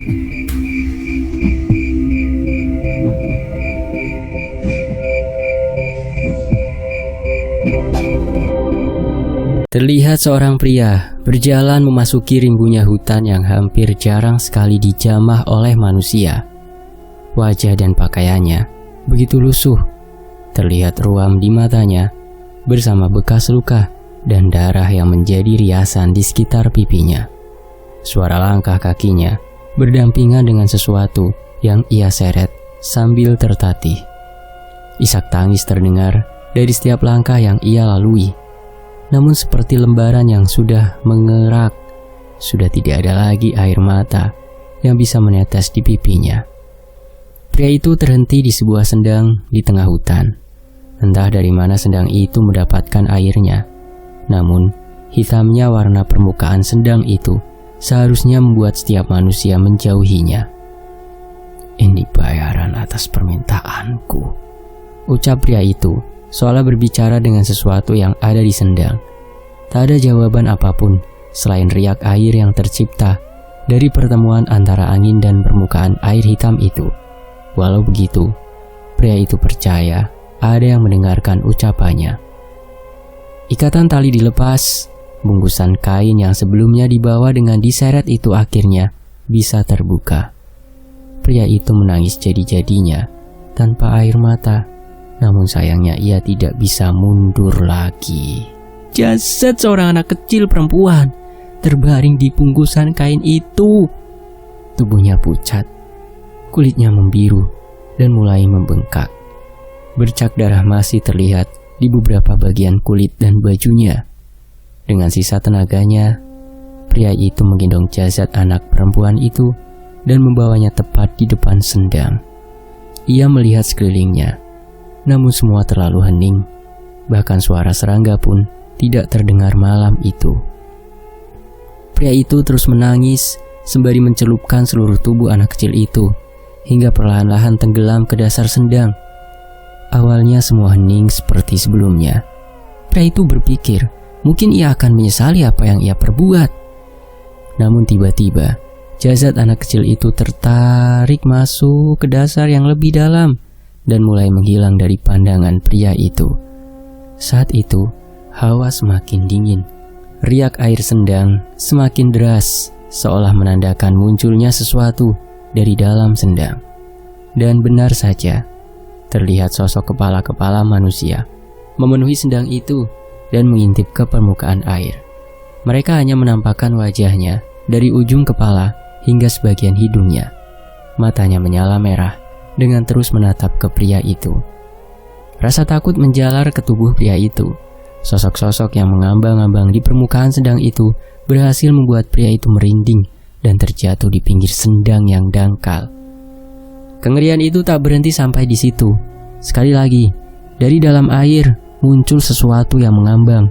Terlihat seorang pria berjalan memasuki rimbunya hutan yang hampir jarang sekali dijamah oleh manusia. Wajah dan pakaiannya begitu lusuh, terlihat ruam di matanya bersama bekas luka dan darah yang menjadi riasan di sekitar pipinya. Suara langkah kakinya berdampingan dengan sesuatu yang ia seret sambil tertatih. Isak tangis terdengar dari setiap langkah yang ia lalui. Namun seperti lembaran yang sudah mengerak, sudah tidak ada lagi air mata yang bisa menetes di pipinya. Pria itu terhenti di sebuah sendang di tengah hutan. Entah dari mana sendang itu mendapatkan airnya. Namun, hitamnya warna permukaan sendang itu seharusnya membuat setiap manusia menjauhinya. "Ini bayaran atas permintaanku," ucap pria itu, seolah berbicara dengan sesuatu yang ada di sendang. Tak ada jawaban apapun selain riak air yang tercipta dari pertemuan antara angin dan permukaan air hitam itu. Walau begitu, pria itu percaya ada yang mendengarkan ucapannya. Ikatan tali dilepas, bungkusan kain yang sebelumnya dibawa dengan diseret itu akhirnya bisa terbuka. Pria itu menangis jadi-jadinya tanpa air mata. Namun sayangnya ia tidak bisa mundur lagi. Jasad seorang anak kecil perempuan terbaring di bungkusan kain itu. Tubuhnya pucat, kulitnya membiru dan mulai membengkak. Bercak darah masih terlihat di beberapa bagian kulit dan bajunya. Dengan sisa tenaganya, pria itu menggendong jasad anak perempuan itu dan membawanya tepat di depan sendang. Ia melihat sekelilingnya. Namun semua terlalu hening, bahkan suara serangga pun tidak terdengar malam itu. Pria itu terus menangis sembari mencelupkan seluruh tubuh anak kecil itu, hingga perlahan-lahan tenggelam ke dasar sendang. Awalnya semua hening seperti sebelumnya. Pria itu berpikir, mungkin ia akan menyesali apa yang ia perbuat. Namun tiba-tiba, jasad anak kecil itu tertarik masuk ke dasar yang lebih dalam dan mulai menghilang dari pandangan pria itu. Saat itu, hawa semakin dingin. Riak air sendang semakin deras, seolah menandakan munculnya sesuatu dari dalam sendang. Dan benar saja, terlihat sosok kepala-kepala manusia memenuhi sendang itu dan mengintip ke permukaan air. Mereka hanya menampakkan wajahnya dari ujung kepala hingga sebagian hidungnya. Matanya menyala merah dengan terus menatap ke pria itu. Rasa takut menjalar ke tubuh pria itu. Sosok-sosok yang mengambang-ambang di permukaan sendang itu berhasil membuat pria itu merinding dan terjatuh di pinggir sendang yang dangkal. Kengerian itu tak berhenti sampai di situ. Sekali lagi, dari dalam air muncul sesuatu yang mengambang.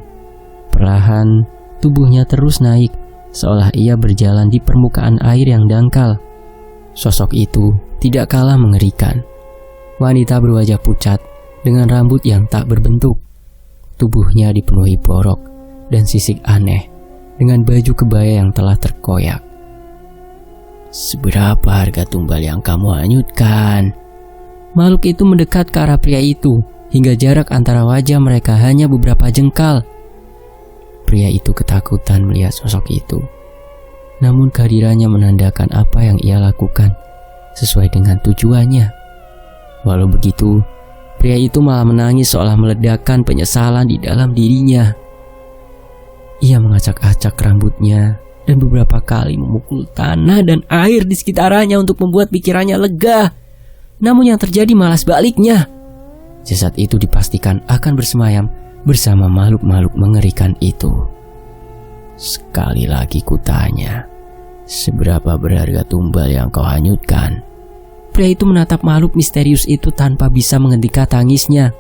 Perlahan, tubuhnya terus naik, seolah ia berjalan di permukaan air yang dangkal. Sosok itu tidak kalah mengerikan. Wanita berwajah pucat dengan rambut yang tak berbentuk. Tubuhnya dipenuhi borok dan sisik aneh dengan baju kebaya yang telah terkoyak. "Seberapa harga tumbal yang kamu hanyutkan?" Makhluk itu mendekat ke arah pria itu hingga jarak antara wajah mereka hanya beberapa jengkal. Pria itu ketakutan melihat sosok itu. Namun kehadirannya menandakan apa yang ia lakukan sesuai dengan tujuannya. Walau begitu, pria itu malah menangis seolah meledakkan penyesalan di dalam dirinya. Ia mengacak-acak rambutnya dan beberapa kali memukul tanah dan air di sekitarnya untuk membuat pikirannya lega. Namun yang terjadi malah sebaliknya. Jasad itu dipastikan akan bersemayam bersama makhluk-makhluk mengerikan itu. "Sekali lagi kutanya, seberapa berharga tumbal yang kau hanyutkan?" Pria itu menatap makhluk misterius itu tanpa bisa menghentikan tangisnya.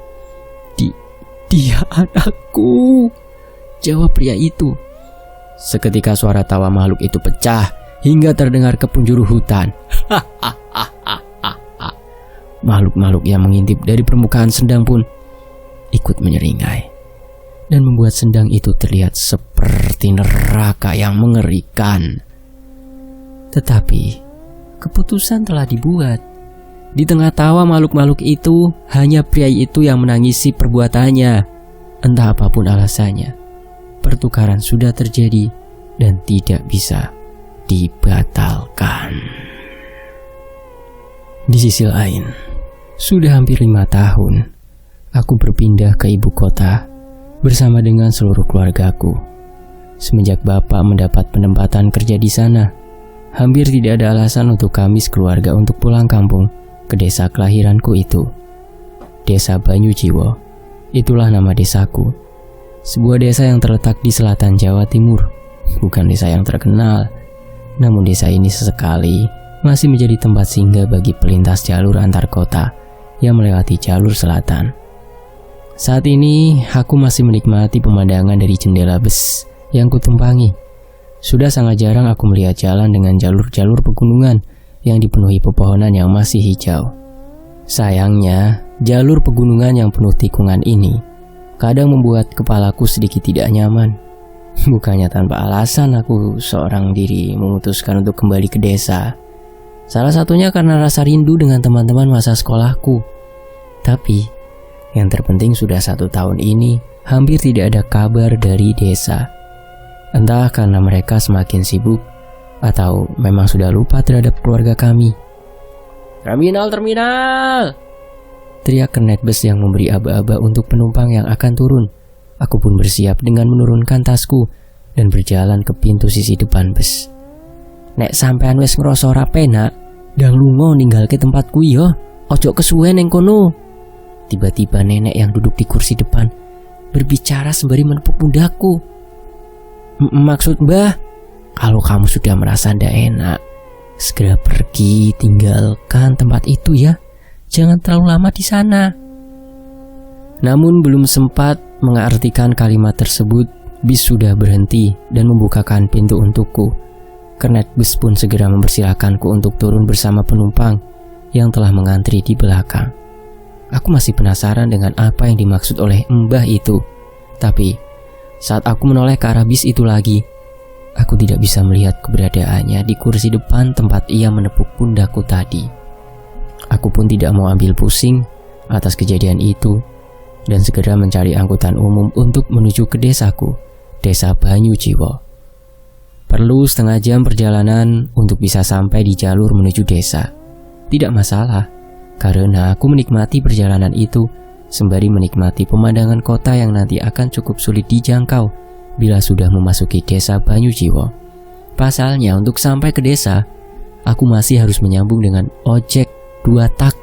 Dia anakku," jawab pria itu. Seketika suara tawa makhluk itu pecah hingga terdengar ke penjuru hutan. Makhluk-makhluk yang mengintip dari permukaan sendang pun ikut menyeringai dan membuat sendang itu terlihat seperti neraka yang mengerikan. Tetapi Keputusan telah dibuat. Di tengah tawa makhluk-makhluk itu, hanya pria itu yang menangisi perbuatannya. Entah apapun alasannya, pertukaran sudah terjadi dan tidak bisa dibatalkan. Di sisi lain, sudah hampir 5 tahun aku berpindah ke ibu kota bersama dengan seluruh keluargaku. Semenjak bapak mendapat penempatan kerja di sana, hampir tidak ada alasan untuk kami sekeluarga untuk pulang kampung ke desa kelahiranku itu. Desa Banyujiwo, itulah nama desaku. Sebuah desa yang terletak di selatan Jawa Timur. Bukan desa yang terkenal, namun desa ini sesekali masih menjadi tempat singgah bagi pelintas jalur antar kota yang melewati jalur selatan. Saat ini, aku masih menikmati pemandangan dari jendela bus yang kutumpangi. Sudah sangat jarang aku melihat jalan dengan jalur-jalur pegunungan yang dipenuhi pepohonan yang masih hijau. Sayangnya, jalur pegunungan yang penuh tikungan ini kadang membuat kepalaku sedikit tidak nyaman. Bukannya tanpa alasan aku seorang diri memutuskan untuk kembali ke desa. Salah satunya karena rasa rindu dengan teman-teman masa sekolahku. Tapi, yang terpenting sudah 1 tahun ini hampir tidak ada kabar dari desa. Entah karena mereka semakin sibuk atau memang sudah lupa terhadap keluarga kami. Terminal! Teriak kernet bus yang memberi aba-aba untuk penumpang yang akan turun. Aku pun bersiap dengan menurunkan tasku dan berjalan ke pintu sisi depan bus. Nek sampean wis ngrasa ora penak, ndang lunga ninggalke tempatku ya. Ojo kesuwen ning kono. Tiba-tiba nenek yang duduk di kursi depan berbicara sembari menepuk pundakku. Maksud Mbah, kalau kamu sudah merasa ndak enak, segera pergi, tinggalkan tempat itu ya. Jangan terlalu lama di sana. Namun belum sempat mengartikan kalimat tersebut, bis sudah berhenti dan membukakan pintu untukku. Kernet bus pun segera mempersilahkanku untuk turun bersama penumpang yang telah mengantri di belakang. Aku masih penasaran dengan apa yang dimaksud oleh mbah itu. Tapi saat aku menoleh ke arah bis itu lagi, aku tidak bisa melihat keberadaannya di kursi depan tempat ia menepuk pundakku tadi. Aku pun tidak mau ambil pusing atas kejadian itu dan segera mencari angkutan umum untuk menuju ke desaku, Desa Banyujiwo. Perlu setengah jam perjalanan untuk bisa sampai di jalur menuju desa. Tidak masalah, karena aku menikmati perjalanan itu sembari menikmati pemandangan kota yang nanti akan cukup sulit dijangkau bila sudah memasuki Desa Banyujiwo. Pasalnya untuk sampai ke desa, aku masih harus menyambung dengan ojek 2 tak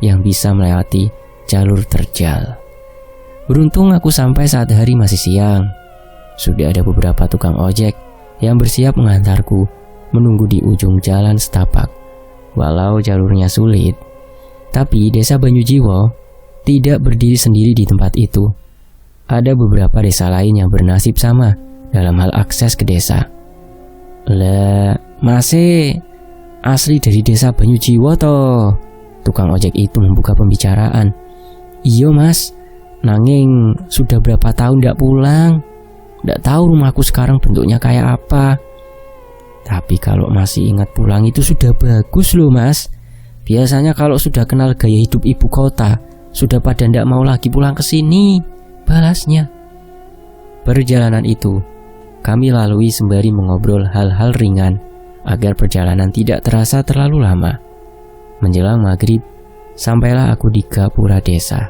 yang bisa melewati jalur terjal. Beruntung aku sampai saat hari masih siang. Sudah ada beberapa tukang ojek yang bersiap mengantarku menunggu di ujung jalan setapak. Walau jalurnya sulit, tapi Desa Banyujiwo tidak berdiri sendiri di tempat itu. Ada beberapa desa lain yang bernasib sama dalam hal akses ke desa. Lah, masih asli dari Desa Banyujiwo toh? Tukang ojek itu membuka pembicaraan. Iya mas, nanging sudah berapa tahun ndak pulang. Ndak tahu rumahku sekarang bentuknya kayak apa. Tapi kalau masih ingat pulang itu sudah bagus loh mas. Biasanya kalau sudah kenal gaya hidup ibu kota, sudah pada ndak mau lagi pulang ke sini, balasnya. Perjalanan itu kami lalui sembari mengobrol hal-hal ringan agar perjalanan tidak terasa terlalu lama. Menjelang maghrib, sampailah aku di gapura desa.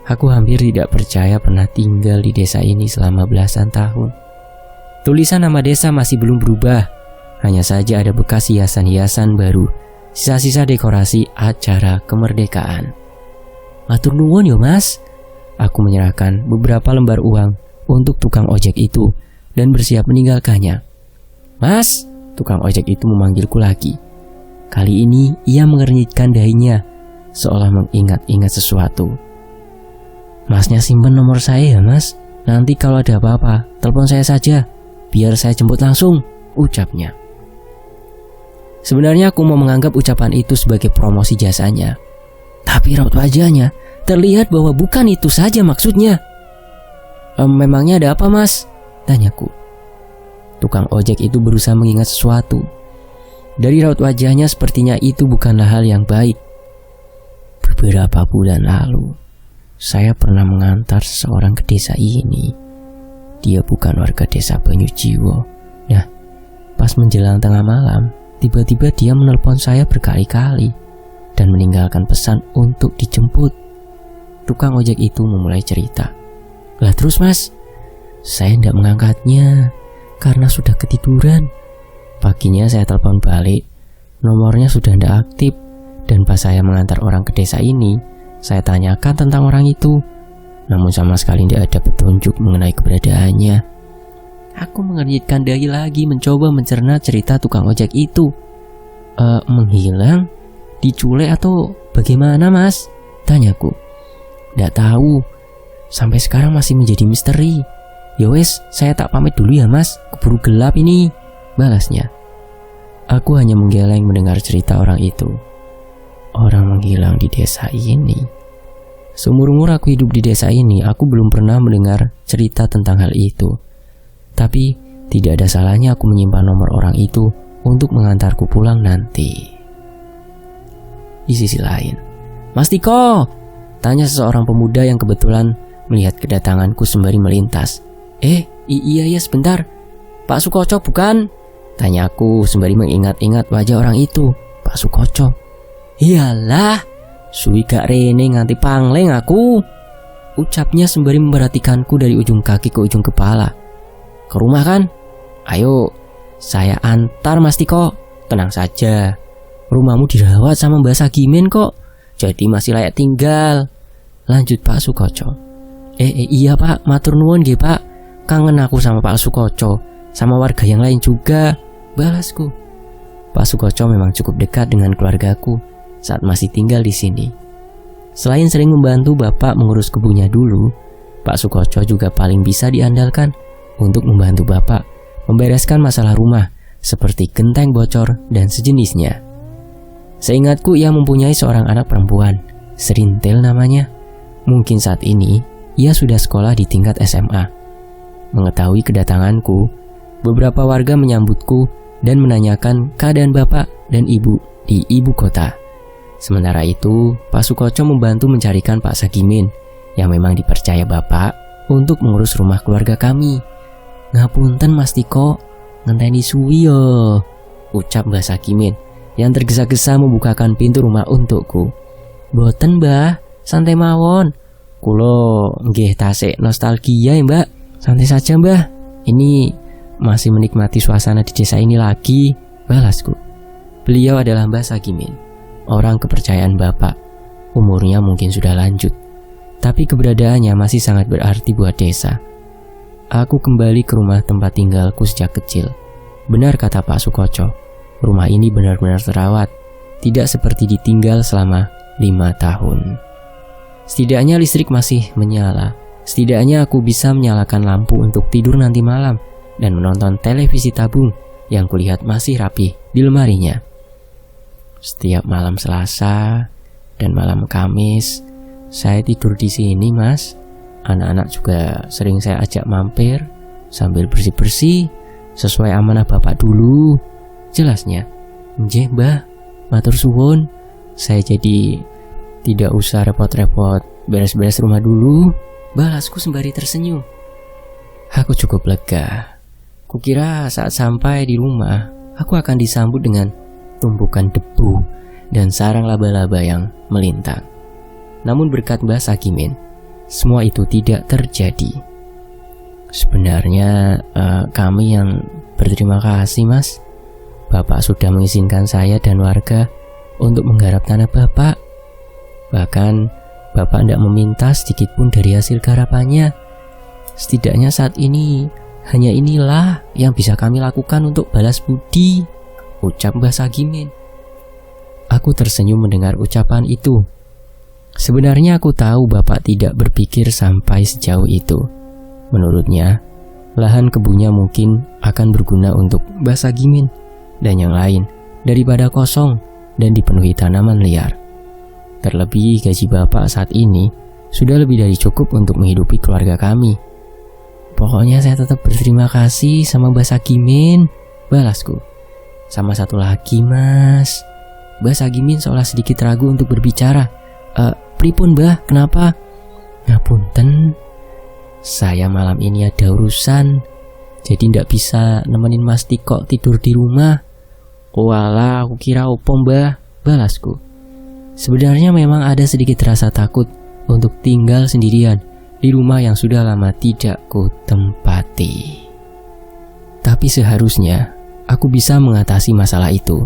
Aku hampir tidak percaya pernah tinggal di desa ini selama belasan tahun. Tulisan nama desa masih belum berubah, hanya saja ada bekas hiasan-hiasan baru, sisa-sisa dekorasi acara kemerdekaan. Matur nuwun yo mas. Aku menyerahkan beberapa lembar uang untuk tukang ojek itu dan bersiap meninggalkannya. Mas, tukang ojek itu memanggilku lagi. Kali ini ia mengernyitkan dahinya, seolah mengingat-ingat sesuatu. Masnya simpen nomor saya ya mas. Nanti kalau ada apa-apa, telepon saya saja, biar saya jemput langsung, ucapnya. Sebenarnya aku mau menganggap ucapan itu sebagai promosi jasanya. Tapi raut wajahnya terlihat bahwa bukan itu saja maksudnya. Memangnya ada apa mas? Tanyaku. Tukang ojek itu berusaha mengingat sesuatu. Dari raut wajahnya sepertinya itu bukanlah hal yang baik. Beberapa bulan lalu, saya pernah mengantar seseorang ke desa ini. Dia bukan warga desa Banyujiwo. Nah, pas menjelang tengah malam, tiba-tiba dia menelpon saya berkali-kali dan meninggalkan pesan untuk dijemput. Tukang ojek itu memulai cerita. Lah terus mas, saya tidak mengangkatnya karena sudah ketiduran. Paginya saya telepon balik, nomornya sudah tidak aktif. Dan pas saya mengantar orang ke desa ini, saya tanyakan tentang orang itu, namun sama sekali tidak ada petunjuk mengenai keberadaannya. Aku mengernyitkan dahi lagi mencoba mencerna cerita tukang ojek itu. Menghilang? Diculik atau bagaimana mas? Tanyaku. Tidak tahu, sampai sekarang masih menjadi misteri. Yowes, saya tak pamit dulu ya mas, keburu gelap ini, balasnya. Aku hanya menggeleng mendengar cerita orang itu. Orang menghilang di desa ini. Seumur-umur aku hidup di desa ini, aku belum pernah mendengar cerita tentang hal itu. Tapi tidak ada salahnya aku menyimpan nomor orang itu untuk mengantarku pulang nanti. Di sisi lain, Mas Tiko, tanya seseorang pemuda yang kebetulan melihat kedatanganku sembari melintas. Iya ya sebentar, Pak Sukoco bukan? Tanyaku sembari mengingat-ingat wajah orang itu. Pak Sukoco. Iyalah, suwi gak rene nganti pangleng aku, ucapnya sembari memperhatikanku dari ujung kaki ke ujung kepala. Ke rumah kan? Ayo, saya antar Mas Tiko. Tenang saja, rumahmu dirawat sama Mbak Sagimen kok, jadi masih layak tinggal, lanjut Pak Sukoco. Iya Pak, matur nuwun nggih Pak, kangen aku sama Pak Sukoco, sama warga yang lain juga, balasku. Pak Sukoco memang cukup dekat dengan keluargaku saat masih tinggal di sini. Selain sering membantu bapak mengurus kebunnya dulu, Pak Sukoco juga paling bisa diandalkan untuk membantu bapak membereskan masalah rumah seperti genteng bocor dan sejenisnya. Seingatku ia mempunyai seorang anak perempuan, Serintil namanya. Mungkin saat ini ia sudah sekolah di tingkat SMA. Mengetahui kedatanganku, beberapa warga menyambutku dan menanyakan keadaan bapak dan ibu di ibu kota. Sementara itu, Pak Sukoco membantu mencarikan Pak Sagimen yang memang dipercaya bapak untuk mengurus rumah keluarga kami. Ngapunten Mas Tiko, ngenteni suwi yo, ucap Mbak Sagimen yang tergesa-gesa membukakan pintu rumah untukku. Boten mbah, santai mawon. Kulo nggih tasik nostalgia ya mbak. Santai saja mbah, ini masih menikmati suasana di desa ini lagi, balasku. Beliau adalah Mbak Sagimen, orang kepercayaan bapak. Umurnya mungkin sudah lanjut, tapi keberadaannya masih sangat berarti buat desa. Aku kembali ke rumah tempat tinggalku sejak kecil. Benar kata Pak Sukoco, rumah ini benar-benar terawat, tidak seperti ditinggal selama 5 tahun. Setidaknya listrik masih menyala. Setidaknya aku bisa menyalakan lampu untuk tidur nanti malam dan menonton televisi tabung yang kulihat masih rapi di lemarinya. Setiap malam Selasa dan malam Kamis, saya tidur di sini, Mas. Anak-anak juga sering saya ajak mampir sambil bersih-bersih sesuai amanah bapak dulu, jelasnya. Nggih, Mbah, matur suwun. Saya jadi tidak usah repot-repot beres-beres rumah dulu, balasku sembari tersenyum. Aku cukup lega. Kukira saat sampai di rumah, aku akan disambut dengan tumpukan debu dan sarang laba-laba yang melintang. Namun berkat Mbak Sagimen, semua itu tidak terjadi. Sebenarnya kami yang berterima kasih, Mas. Bapak sudah mengizinkan saya dan warga untuk menggarap tanah Bapak. Bahkan Bapak tidak meminta sedikit pun dari hasil garapannya. Setidaknya saat ini hanya inilah yang bisa kami lakukan untuk balas budi, ucap Mbak Sagimen. Aku tersenyum mendengar ucapan itu. Sebenarnya aku tahu Bapak tidak berpikir sampai sejauh itu. Menurutnya, lahan kebunnya mungkin akan berguna untuk Mbak Sagimen dan yang lain daripada kosong dan dipenuhi tanaman liar. Terlebih gaji Bapak saat ini sudah lebih dari cukup untuk menghidupi keluarga kami. Pokoknya saya tetap berterima kasih sama Mbak Sagimen, balasku. Sama satu lagi, Mas. Mbah Sagimin seolah sedikit ragu untuk berbicara. Pripun, Mbah? Kenapa? Ngapunten, saya malam ini ada urusan, jadi ndak bisa nemenin Mas Tiko tidur di rumah. Walah, aku kira opo, Mbah, balasku. Sebenarnya memang ada sedikit rasa takut untuk tinggal sendirian di rumah yang sudah lama tidak kutempati. Tapi seharusnya aku bisa mengatasi masalah itu.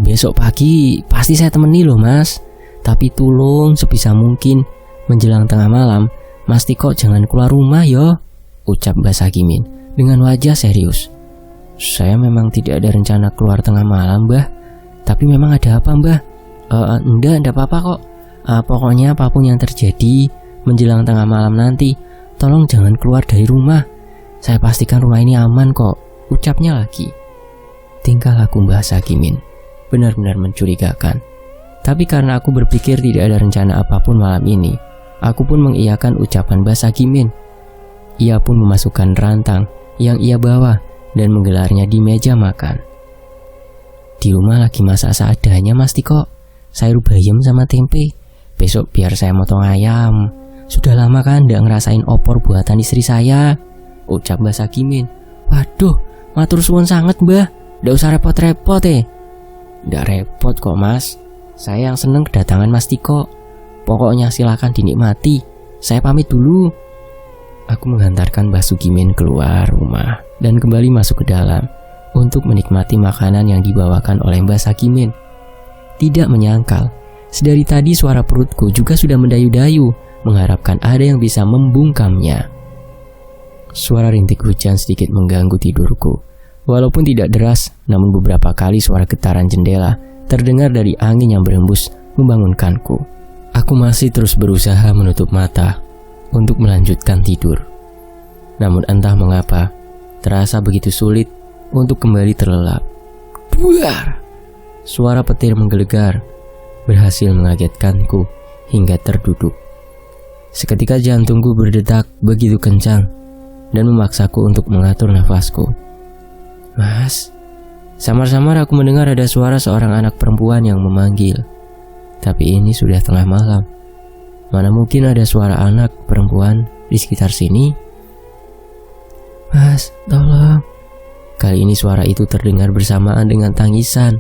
Besok pagi pasti saya temani loh, Mas. Tapi tolong sebisa mungkin menjelang tengah malam Mas Tiko jangan keluar rumah yo, ucap Mbah Sagimin dengan wajah serius. Saya memang tidak ada rencana keluar tengah malam, Mbah. Tapi memang ada apa, Mbah? Enggak apa-apa kok. Pokoknya apapun yang terjadi menjelang tengah malam nanti, tolong jangan keluar dari rumah. Saya pastikan rumah ini aman kok, ucapnya lagi. Tingkah laku Mbah Sagimin benar-benar mencurigakan. Tapi karena aku berpikir tidak ada rencana apapun malam ini, aku pun mengiyakan ucapan Mbah Sagimin. Ia pun memasukkan rantang yang ia bawa dan menggelarnya di meja makan. Di rumah lagi masak seadanya, Mas Tiko. Sayur bayam sama tempe. Besok biar saya motong ayam. Sudah lama kan ndak ngerasain opor buatan istri saya, ucap Mbah Sagimin. Waduh, matur suwun sangat, Mbah. Ndak usah repot-repot Ndak repot kok, Mas. Saya yang seneng kedatangan Mas Tiko. Pokoknya silakan dinikmati. Saya pamit dulu. Aku menghantarkan Mbah Sagimin keluar rumah dan kembali masuk ke dalam untuk menikmati makanan yang dibawakan oleh Mbah Sagimin. Tidak menyangkal, sedari tadi suara perutku juga sudah mendayu-dayu, mengharapkan ada yang bisa membungkamnya. Suara rintik hujan sedikit mengganggu tidurku. Walaupun tidak deras, namun beberapa kali suara getaran jendela terdengar dari angin yang berhembus membangunkanku. Aku masih terus berusaha menutup mata untuk melanjutkan tidur. Namun entah mengapa, terasa begitu sulit untuk kembali terlelap. Buar! Suara petir menggelegar, berhasil mengagetkanku hingga terduduk. Seketika jantungku berdetak begitu kencang dan memaksaku untuk mengatur nafasku. Mas, samar-samar aku mendengar ada suara seorang anak perempuan yang memanggil. Tapi ini sudah tengah malam. Mana mungkin ada suara anak perempuan di sekitar sini? Mas, tolong. Kali ini suara itu terdengar bersamaan dengan tangisan.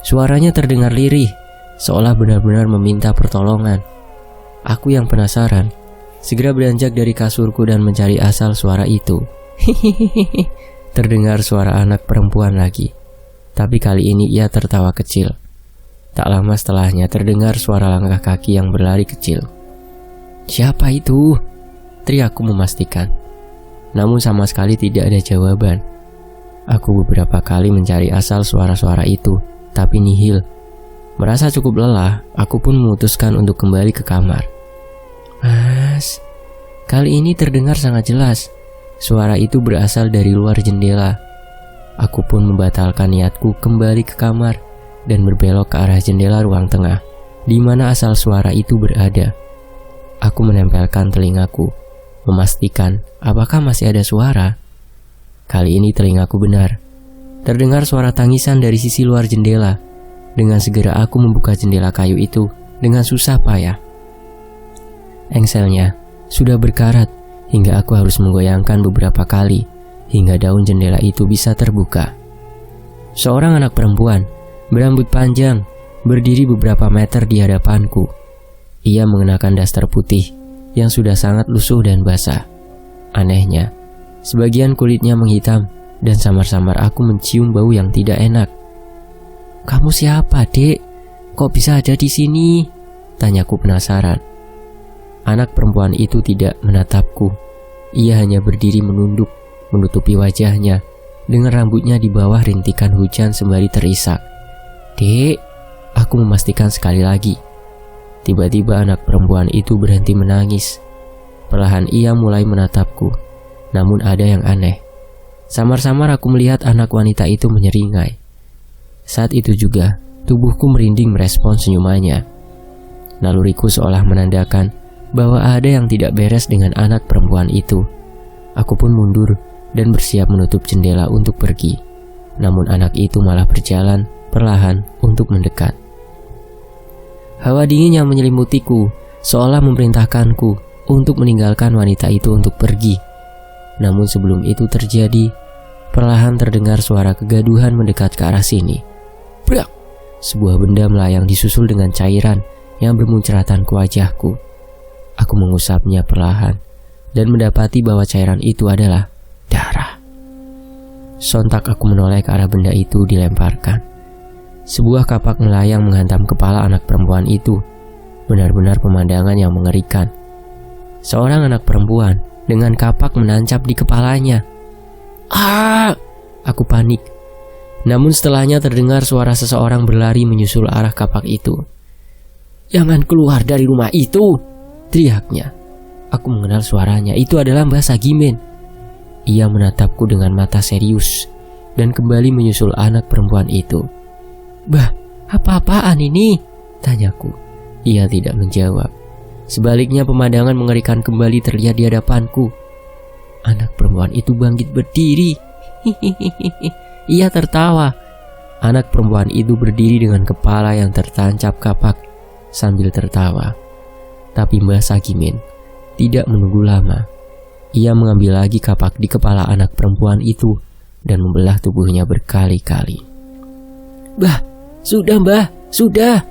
Suaranya terdengar lirih, seolah benar-benar meminta pertolongan. Aku yang penasaran, segera beranjak dari kasurku dan mencari asal suara itu. Hihihi. Terdengar suara anak perempuan lagi. Tapi kali ini ia tertawa kecil. Tak lama setelahnya terdengar suara langkah kaki yang berlari kecil. Siapa itu? Teriakku memastikan. Namun sama sekali tidak ada jawaban. Aku beberapa kali mencari asal suara-suara itu, tapi nihil. Merasa cukup lelah, aku pun memutuskan untuk kembali ke kamar. Mas, kali ini terdengar sangat jelas. Suara itu berasal dari luar jendela. Aku pun membatalkan niatku kembali ke kamar dan berbelok ke arah jendela ruang tengah, di mana asal suara itu berada. Aku menempelkan telingaku, memastikan apakah masih ada suara. Kali ini telingaku benar. Terdengar suara tangisan dari sisi luar jendela. Dengan segera aku membuka jendela kayu itu dengan susah payah. Engselnya sudah berkarat hingga aku harus menggoyangkan beberapa kali hingga daun jendela itu bisa terbuka. Seorang anak perempuan berambut panjang berdiri beberapa meter di hadapanku. Ia mengenakan daster putih yang sudah sangat lusuh dan basah. Anehnya, sebagian kulitnya menghitam dan samar-samar aku mencium bau yang tidak enak. Kamu siapa, Dek? Kok bisa ada di sini? Tanyaku penasaran. Anak perempuan itu tidak menatapku. Ia hanya berdiri menunduk, menutupi wajahnya dengan rambutnya di bawah rintikan hujan sembari terisak. Dek, aku memastikan sekali lagi. Tiba-tiba anak perempuan itu berhenti menangis. Perlahan ia mulai menatapku. Namun ada yang aneh. Samar-samar aku melihat anak wanita itu menyeringai. Saat itu juga, tubuhku merinding merespon senyumannya. Naluriku seolah menandakan bahwa ada yang tidak beres dengan anak perempuan itu. Aku pun mundur dan bersiap menutup jendela untuk pergi. namun anak itu malah berjalan perlahan untuk mendekat. Hawa dingin yang menyelimutiku seolah memerintahkanku untuk meninggalkan wanita itu untuk pergi. Namun sebelum itu terjadi, perlahan terdengar suara kegaduhan mendekat ke arah sini. Brak! Sebuah benda melayang disusul dengan cairan yang bermuncratan ke wajahku. Aku mengusapnya perlahan dan mendapati bahwa cairan itu adalah darah. Sontak aku menoleh ke arah benda itu dilemparkan. Sebuah kapak melayang menghantam kepala anak perempuan itu. Benar-benar pemandangan yang mengerikan. Seorang anak perempuan dengan kapak menancap di kepalanya. Ah! Aku panik. Namun setelahnya terdengar suara seseorang berlari menyusul arah kapak itu. Jangan keluar dari rumah itu! Teriaknya. Aku mengenal suaranya. Itu adalah Mbah Sagimen. Ia menatapku dengan mata serius dan kembali menyusul anak perempuan itu. Bah, apa-apaan ini? Tanyaku. Ia tidak menjawab. Sebaliknya pemandangan mengerikan kembali terlihat di hadapanku. Anak perempuan itu bangkit berdiri. Ia tertawa. Anak perempuan itu berdiri dengan kepala yang tertancap kapak sambil tertawa. Tapi Mbah Sagimen tidak menunggu lama. Ia mengambil lagi kapak di kepala anak perempuan itu dan membelah tubuhnya berkali-kali. Bah, sudah Mbah, sudah!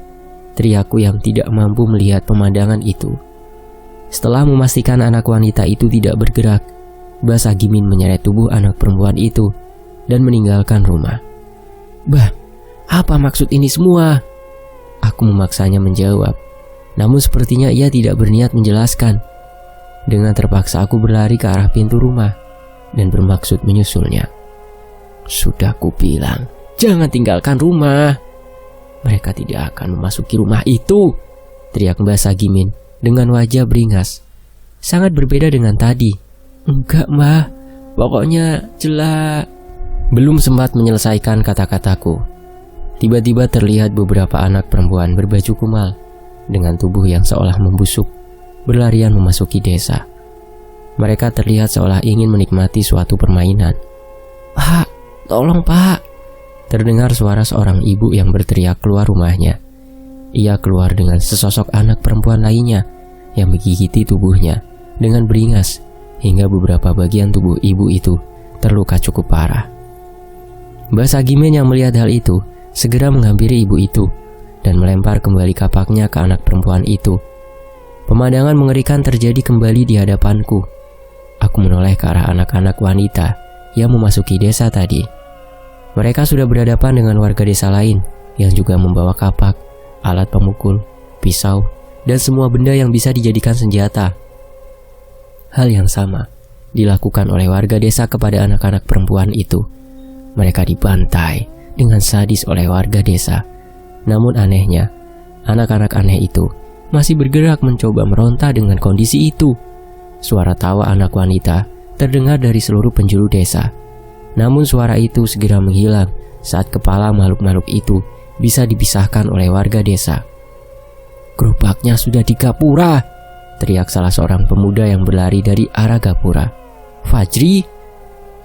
Teriakku yang tidak mampu melihat pemandangan itu. Setelah memastikan anak wanita itu tidak bergerak, Mbah Sagimen menyeret tubuh anak perempuan itu dan meninggalkan rumah. Bah, apa maksud ini semua? Aku memaksanya menjawab, namun sepertinya ia tidak berniat menjelaskan. Dengan terpaksa aku berlari ke arah pintu rumah dan bermaksud menyusulnya. Sudah kubilang, jangan tinggalkan rumah. Mereka tidak akan memasuki rumah itu, teriak Mbah Sagimen dengan wajah beringas. Sangat berbeda dengan tadi. Enggak Mbah, pokoknya jelas. Belum sempat menyelesaikan kata-kataku, tiba-tiba terlihat beberapa anak perempuan berbaju kumal dengan tubuh yang seolah membusuk berlarian memasuki desa. Mereka terlihat seolah ingin menikmati suatu permainan. Pak, tolong Pak! Terdengar suara seorang ibu yang berteriak keluar rumahnya. Ia keluar dengan sesosok anak perempuan lainnya yang menggigiti tubuhnya dengan beringas hingga beberapa bagian tubuh ibu itu terluka cukup parah. Mbah Sagimen yang melihat hal itu segera menghampiri ibu itu dan melempar kembali kapaknya ke anak perempuan itu. Pemandangan mengerikan terjadi kembali di hadapanku. Aku menoleh ke arah anak-anak wanita yang memasuki desa tadi. Mereka sudah berhadapan dengan warga desa lain yang juga membawa kapak, alat pemukul, pisau, dan semua benda yang bisa dijadikan senjata. Hal yang sama dilakukan oleh warga desa kepada anak-anak perempuan itu. Mereka dibantai dengan sadis oleh warga desa. Namun anehnya, anak-anak aneh itu masih bergerak mencoba meronta dengan kondisi itu. Suara tawa anak wanita terdengar dari seluruh penjuru desa. Namun suara itu segera menghilang saat kepala makhluk-makhluk itu bisa dipisahkan oleh warga desa. Gerobaknya sudah di Gapura, teriak salah seorang pemuda yang berlari dari arah Gapura. Fajri?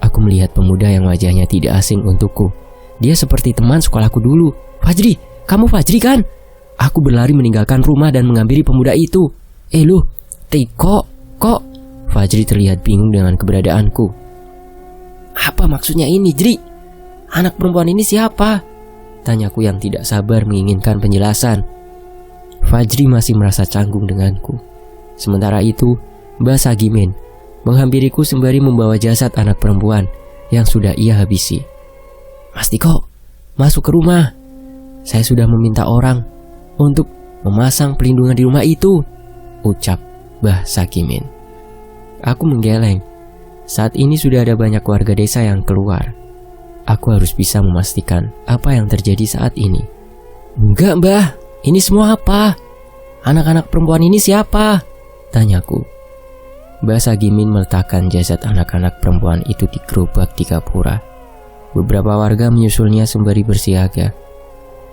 Aku melihat pemuda yang wajahnya tidak asing untukku. Dia seperti teman sekolahku dulu. Fajri, kamu Fajri kan? Aku berlari meninggalkan rumah dan menghampiri pemuda itu. Loh, kok? Fajri terlihat bingung dengan keberadaanku. Apa maksudnya ini, Jri? Anak perempuan ini siapa? Tanyaku yang tidak sabar menginginkan penjelasan. Fajri masih merasa canggung denganku. Sementara itu, Mbah Sagimen menghampiriku sembari membawa jasad anak perempuan yang sudah ia habisi. Mas Tiko, masuk ke rumah. Saya sudah meminta orang untuk memasang pelindungan di rumah itu, ucap Mbah Sagimen. Aku menggeleng. Saat ini sudah ada banyak warga desa yang keluar. Aku harus bisa memastikan apa yang terjadi saat ini. Enggak Mbah, ini semua apa? Anak-anak perempuan ini siapa? Tanyaku. Mbah Sagimen meletakkan jasad anak-anak perempuan itu di gerobak di Gapura. Beberapa warga menyusulnya sembari bersiaga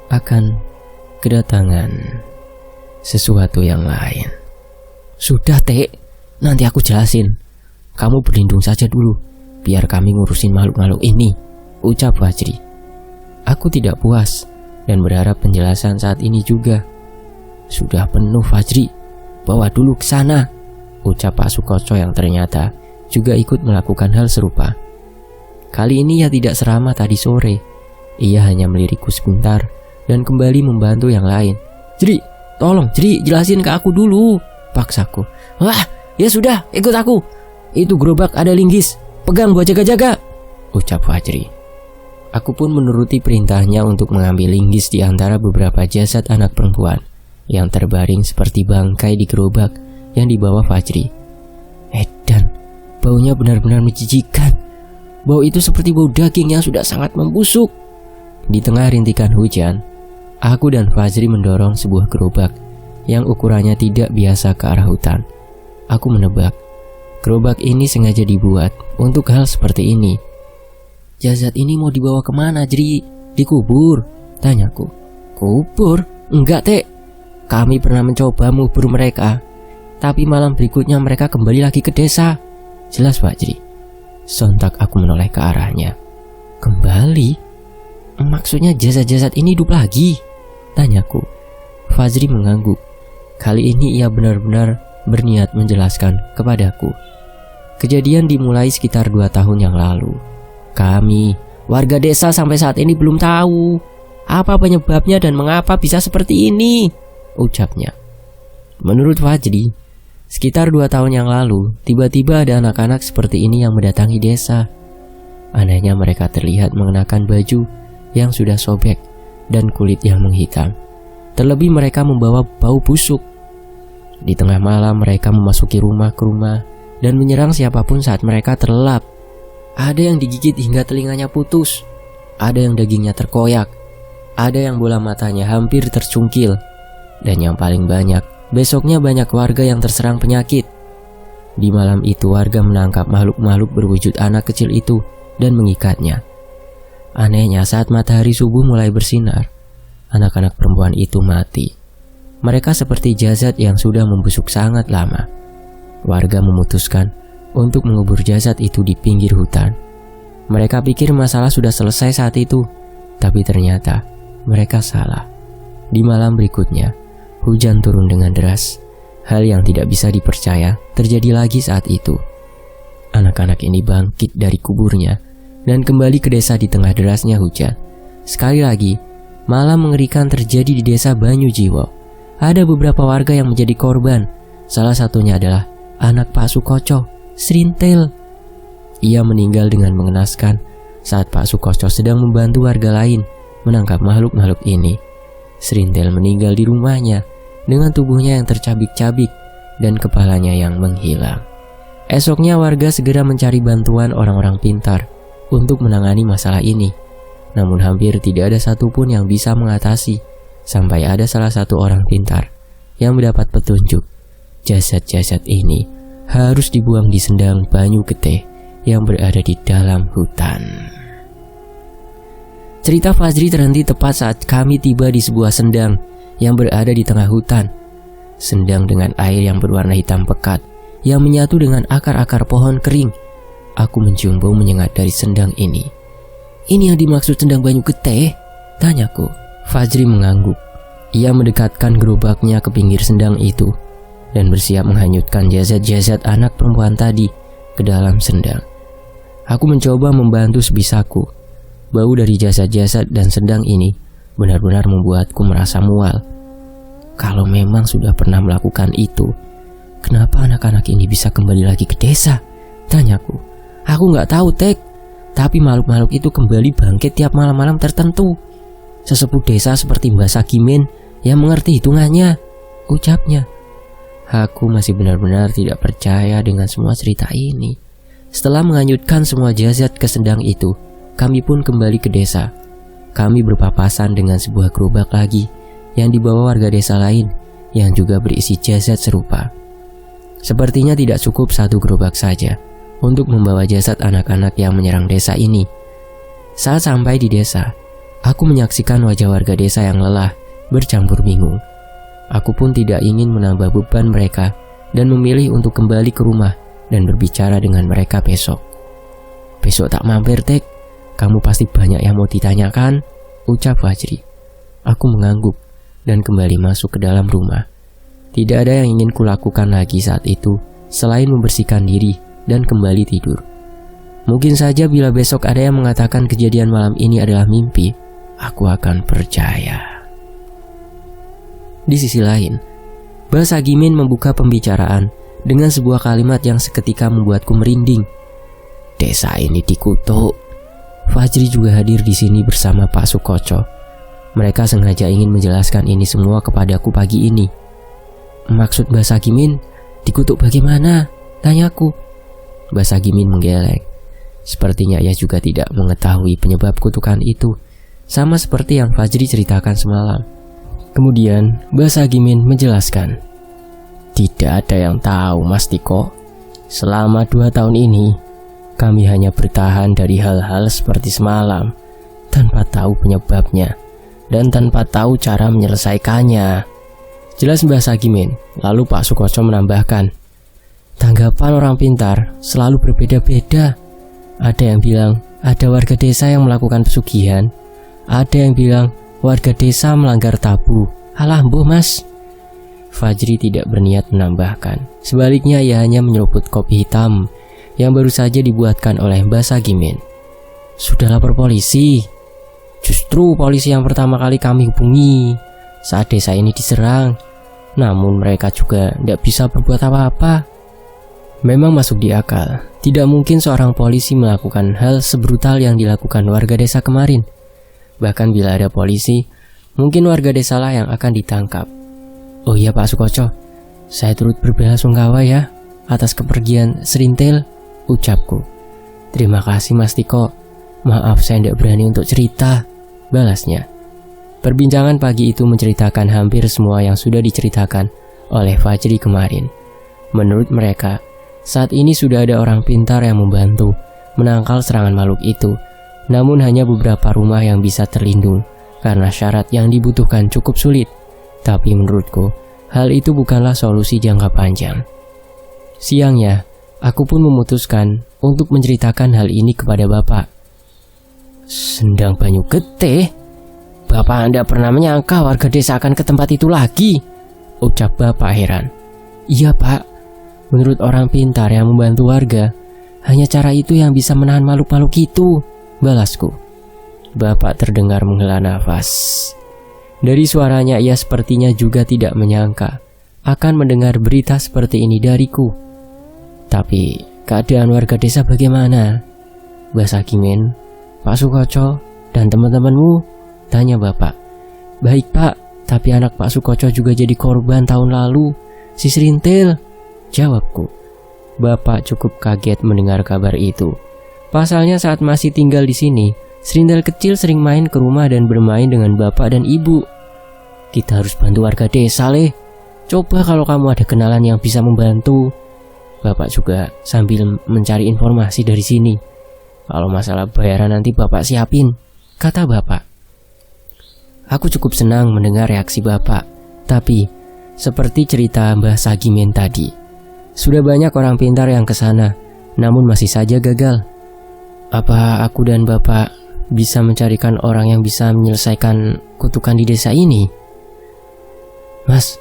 akan kedatangan sesuatu yang lain. Sudah Tek, nanti aku jelasin. Kamu berlindung saja dulu, biar kami ngurusin makhluk-makhluk ini, ucap Fajri. Aku tidak puas dan berharap penjelasan saat ini juga. Sudah penuh Fajri, bawa dulu ke sana, ucap Pak Sukoco yang ternyata juga ikut melakukan hal serupa. Kali ini ia tidak seramah tadi sore. Ia hanya melirikku sebentar dan kembali membantu yang lain. Jri, tolong Jri, jelasin ke aku dulu, paksaku. Wah, ya sudah, ikut aku. Itu gerobak ada linggis, pegang buat jaga-jaga, ucap Fajri. Aku pun menuruti perintahnya untuk mengambil linggis di antara beberapa jasad anak perempuan yang terbaring seperti bangkai di gerobak yang dibawa Fajri. Edan, baunya benar-benar menjijikan. Bau itu seperti bau daging yang sudah sangat membusuk. Di tengah rintikan hujan, aku dan Fajri mendorong sebuah gerobak yang ukurannya tidak biasa ke arah hutan. Aku menebak, gerobak ini sengaja dibuat untuk hal seperti ini. Jasad ini mau dibawa kemana, Jri? Dikubur? Tanyaku. Kubur? Enggak, Tek. Kami pernah mencoba mengubur mereka, tapi malam berikutnya mereka kembali lagi ke desa. Jelas, Fajri. Sontak aku menoleh ke arahnya. Kembali? Maksudnya jasad-jasad ini hidup lagi? Tanyaku. Fajri mengangguk. Kali ini ia benar-benar berniat menjelaskan kepadaku. Kejadian dimulai sekitar 2 tahun yang lalu. Kami, warga desa sampai saat ini belum tahu apa penyebabnya dan mengapa bisa seperti ini, ucapnya. Menurut Fajri, sekitar 2 tahun yang lalu, tiba-tiba ada anak-anak seperti ini yang mendatangi desa. Anehnya mereka terlihat mengenakan baju yang sudah sobek dan kulit yang menghitam. Terlebih mereka membawa bau busuk. Di tengah malam mereka memasuki rumah ke rumah dan menyerang siapapun saat mereka terlelap. Ada yang digigit hingga telinganya putus, ada yang dagingnya terkoyak, ada yang bola matanya hampir tercungkil, dan yang paling banyak, besoknya banyak warga yang terserang penyakit. Di malam itu warga menangkap makhluk-makhluk berwujud anak kecil itu dan mengikatnya. Anehnya saat matahari subuh mulai bersinar, anak-anak perempuan itu mati. Mereka seperti jasad yang sudah membusuk sangat lama. Warga memutuskan untuk mengubur jasad itu di pinggir hutan. Mereka pikir masalah sudah selesai saat itu, tapi ternyata mereka salah. Di malam berikutnya, hujan turun dengan deras. Hal yang tidak bisa dipercaya terjadi lagi saat itu. Anak-anak ini bangkit dari kuburnya dan kembali ke desa di tengah derasnya hujan. Sekali lagi, malam mengerikan terjadi di desa Banyujiwo. Ada beberapa warga yang menjadi korban. Salah satunya adalah anak Pak Sukoco, Srintel. Ia meninggal dengan mengenaskan saat Pak Sukoco sedang membantu warga lain menangkap makhluk-makhluk ini. Srintel meninggal di rumahnya dengan tubuhnya yang tercabik-cabik dan kepalanya yang menghilang. Esoknya warga segera mencari bantuan orang-orang pintar untuk menangani masalah ini. Namun hampir tidak ada satupun yang bisa mengatasi sampai ada salah satu orang pintar yang mendapat petunjuk. Jasad-jasad ini harus dibuang di sendang Banyu Getih yang berada di dalam hutan. Cerita Fajri terhenti tepat saat kami tiba di sebuah sendang yang berada di tengah hutan. Sendang dengan air yang berwarna hitam pekat yang menyatu dengan akar-akar pohon kering. Aku mencium bau menyengat dari sendang ini. Ini yang dimaksud sendang Banyu Getih? Tanyaku. Fajri mengangguk. Ia mendekatkan gerobaknya ke pinggir sendang itu dan bersiap menghanyutkan jasad-jasad anak perempuan tadi ke dalam sendang. Aku mencoba membantu sebisaku. Bau dari jasad-jasad dan sendang ini benar-benar membuatku merasa mual. Kalau memang sudah pernah melakukan itu, kenapa anak-anak ini bisa kembali lagi ke desa? Tanyaku. Aku nggak tahu, Tek. Tapi makhluk-makhluk itu kembali bangkit tiap malam-malam tertentu. Sesepuh desa seperti Mbak Sakimin yang mengerti hitungannya, ucapnya. Aku masih benar-benar tidak percaya dengan semua cerita ini. Setelah menghanyutkan semua jasad ke sendang itu, kami pun kembali ke desa. Kami berpapasan dengan sebuah gerobak lagi yang dibawa warga desa lain yang juga berisi jasad serupa. Sepertinya tidak cukup satu gerobak saja untuk membawa jasad anak-anak yang menyerang desa ini. Saat sampai di desa, aku menyaksikan wajah warga desa yang lelah, bercampur bingung. Aku pun tidak ingin menambah beban mereka dan memilih untuk kembali ke rumah dan berbicara dengan mereka besok. Besok tak mampir, Tek. Kamu pasti banyak yang mau ditanyakan, ucap Fajri. Aku mengangguk dan kembali masuk ke dalam rumah. Tidak ada yang ingin kulakukan lagi saat itu selain membersihkan diri dan kembali tidur. Mungkin saja bila besok ada yang mengatakan kejadian malam ini adalah mimpi, aku akan percaya. Di sisi lain, Mbah Sagimin membuka pembicaraan dengan sebuah kalimat yang seketika membuatku merinding. Desa ini dikutuk. Fajri juga hadir di sini bersama Pak Sukoco. Mereka sengaja ingin menjelaskan ini semua kepadaku pagi ini. Maksud Mbah Sagimin, dikutuk bagaimana? Tanyaku. Mbah Sagimin menggeleng. Sepertinya ia juga tidak mengetahui penyebab kutukan itu, sama seperti yang Fajri ceritakan semalam. Kemudian Mbah Sagimin menjelaskan, tidak ada yang tahu Mas Tiko. Selama 2 tahun ini kami hanya bertahan dari hal-hal seperti semalam, tanpa tahu penyebabnya dan tanpa tahu cara menyelesaikannya. Jelas Mbah Sagimin. Lalu Pak Sukoco menambahkan, tanggapan orang pintar selalu berbeda-beda. Ada yang bilang ada warga desa yang melakukan pesugihan. Ada yang bilang warga desa melanggar tabu. Alah mbuh Mas. Fajri tidak berniat menambahkan. Sebaliknya ia hanya menyeruput kopi hitam yang baru saja dibuatkan oleh Mbah Sagimin. Sudah lapor polisi. Justru polisi yang pertama kali kami hubungi saat desa ini diserang. Namun mereka juga tidak bisa berbuat apa-apa. Memang masuk di akal, tidak mungkin seorang polisi melakukan hal sebrutal yang dilakukan warga desa kemarin. Bahkan bila ada polisi, mungkin warga desa lah yang akan ditangkap. Oh iya Pak Sukoco, saya turut berbelasungkawa ya atas kepergian Serintil, ucapku. Terima kasih Mas Tiko. Maaf saya tidak berani untuk cerita, balasnya. Perbincangan pagi itu menceritakan hampir semua yang sudah diceritakan oleh Fajri kemarin. Menurut mereka, saat ini sudah ada orang pintar yang membantu menangkal serangan makhluk itu. Namun hanya beberapa rumah yang bisa terlindung karena syarat yang dibutuhkan cukup sulit. Tapi menurutku, hal itu bukanlah solusi jangka panjang. Siangnya, aku pun memutuskan untuk menceritakan hal ini kepada Bapak. Sendang Banyu Getih? Bapak Anda pernah menyangka warga desa akan ke tempat itu lagi? Ucap Bapak heran. Iya Pak, menurut orang pintar yang membantu warga, hanya cara itu yang bisa menahan makhluk-makhluk itu, balasku. Bapak terdengar menghela nafas. Dari suaranya ia sepertinya juga tidak menyangka akan mendengar berita seperti ini dariku. Tapi keadaan warga desa bagaimana? Mbah Sagimin, Pak Sukoco, dan teman-temanmu? Tanya Bapak. Baik Pak, tapi anak Pak Sukoco juga jadi korban tahun lalu, si Serintil, jawabku. Bapak cukup kaget mendengar kabar itu. Pasalnya saat masih tinggal di sini, Serintil kecil sering main ke rumah dan bermain dengan bapak dan ibu. Kita harus bantu warga desa, Leh. Coba kalau kamu ada kenalan yang bisa membantu. Bapak juga sambil mencari informasi dari sini. Kalau masalah bayaran nanti Bapak siapin, kata Bapak. Aku cukup senang mendengar reaksi Bapak. Tapi, seperti cerita Mbah Sagimin tadi, sudah banyak orang pintar yang kesana, namun masih saja gagal. Apa aku dan Bapak bisa mencarikan orang yang bisa menyelesaikan kutukan di desa ini? Mas,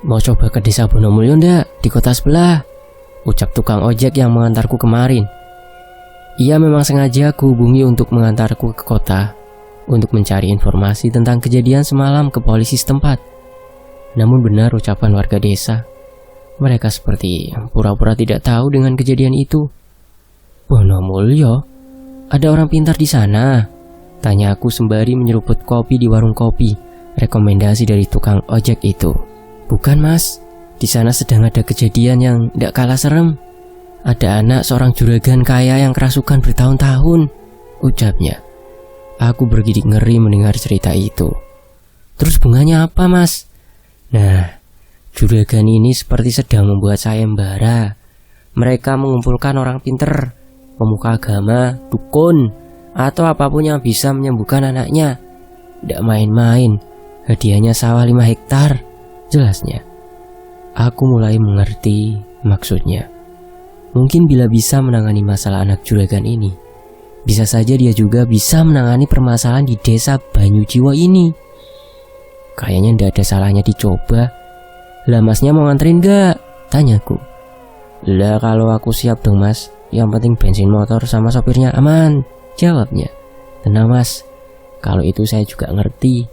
mau coba ke desa Bonomulyo ndak? Di kota sebelah, ucap tukang ojek yang mengantarku kemarin. Ia memang sengaja aku hubungi untuk mengantarku ke kota untuk mencari informasi tentang kejadian semalam ke polisi setempat. Namun benar ucapan warga desa, mereka seperti pura-pura tidak tahu dengan kejadian itu. Bonomulyo? Ada orang pintar di sana? Tanya aku sembari menyeruput kopi di warung kopi, rekomendasi dari tukang ojek itu. Bukan Mas, di sana sedang ada kejadian yang tidak kalah serem. Ada anak seorang juragan kaya yang kerasukan bertahun-tahun, ucapnya. Aku bergidik ngeri mendengar cerita itu. Terus bunganya apa Mas? Nah, juragan ini seperti sedang membuat sayembara. Mereka mengumpulkan orang pinter, pemuka agama, dukun, atau apapun yang bisa menyembuhkan anaknya. Tidak main-main, hadiahnya sawah 5 hektar, jelasnya. Aku mulai mengerti maksudnya. Mungkin bila bisa menangani masalah anak juragan ini, Bisa saja dia juga bisa menangani permasalahan di desa Banyujiwo ini. Kayaknya ndak ada salahnya dicoba. Lah masnya mau nganterin gak? Tanyaku. Lah kalau aku siap dong mas. Yang penting bensin motor sama sopirnya aman, jawabnya. Tenang mas, kalau itu saya juga ngerti.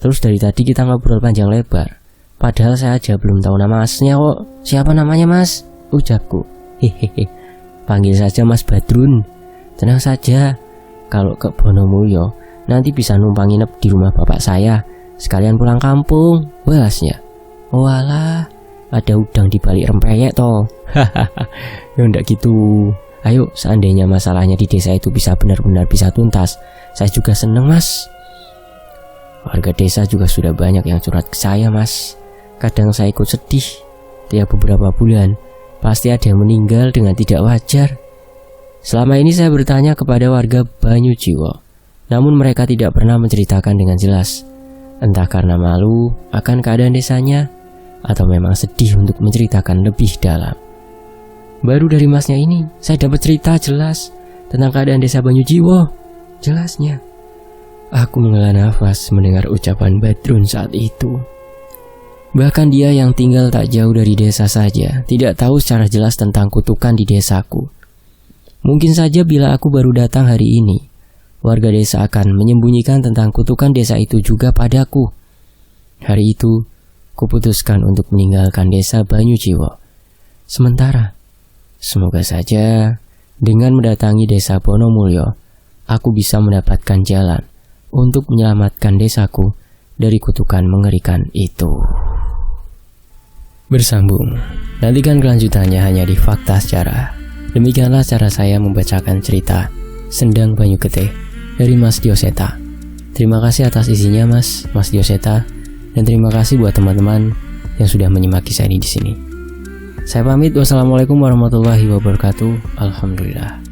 Terus dari tadi kita ngobrol panjang lebar. Padahal saya aja belum tahu nama masnya kok. Siapa namanya mas? Ucapku. Hehehe, panggil saja Mas Badrun. Tenang saja, kalau ke Bonomulyo nanti bisa numpang nginep di rumah bapak saya, sekalian pulang kampung, balasnya. Walah, ada udang di balik rempeyek toh. Hahaha, ya ndak gitu. Ayo, seandainya masalahnya di desa itu bisa benar-benar bisa tuntas, saya juga seneng mas. Warga desa juga sudah banyak yang curhat ke saya mas. Kadang saya ikut sedih. Tiap beberapa bulan pasti ada yang meninggal dengan tidak wajar. Selama ini saya bertanya kepada warga Banyujiwo, namun mereka tidak pernah menceritakan dengan jelas. Entah karena malu akan keadaan desanya, atau memang sedih untuk menceritakan lebih dalam. Baru dari masnya ini, saya dapat cerita jelas tentang keadaan desa Banyujiwo. Jelasnya, aku menghela nafas mendengar ucapan Badrun saat itu. Bahkan dia yang tinggal tak jauh dari desa saja tidak tahu secara jelas tentang kutukan di desaku. Mungkin saja bila aku baru datang hari ini, warga desa akan menyembunyikan tentang kutukan desa itu juga padaku. Hari itu, kuputuskan untuk meninggalkan desa Banyujiwo. Sementara, semoga saja dengan mendatangi desa Bonomulyo, aku bisa mendapatkan jalan untuk menyelamatkan desaku dari kutukan mengerikan itu. Bersambung, nantikan kelanjutannya hanya di Fakta Sejarah. Demikianlah cara saya membacakan cerita Sendang Banyu Getih dari Mas Dioseta. Terima kasih atas isinya Mas Dioseta, dan terima kasih buat teman-teman yang sudah menyemaki saya di sini. Saya pamit, wassalamualaikum warahmatullahi wabarakatuh. Alhamdulillah.